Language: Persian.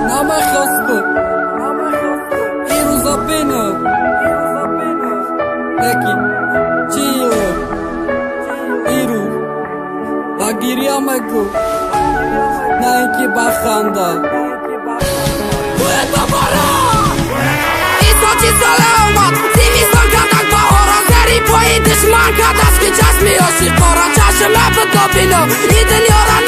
نمیخواستم این روزا بینم لیکن چیه این رو با گریه مگو نه اینکه بخنده باید ببارا ایسا چی ساله اومد زیمیستان کردک بهارا سری پایی دشمن کرد از که چشمی آشی قارا چشمه بدا بینم این دنیا را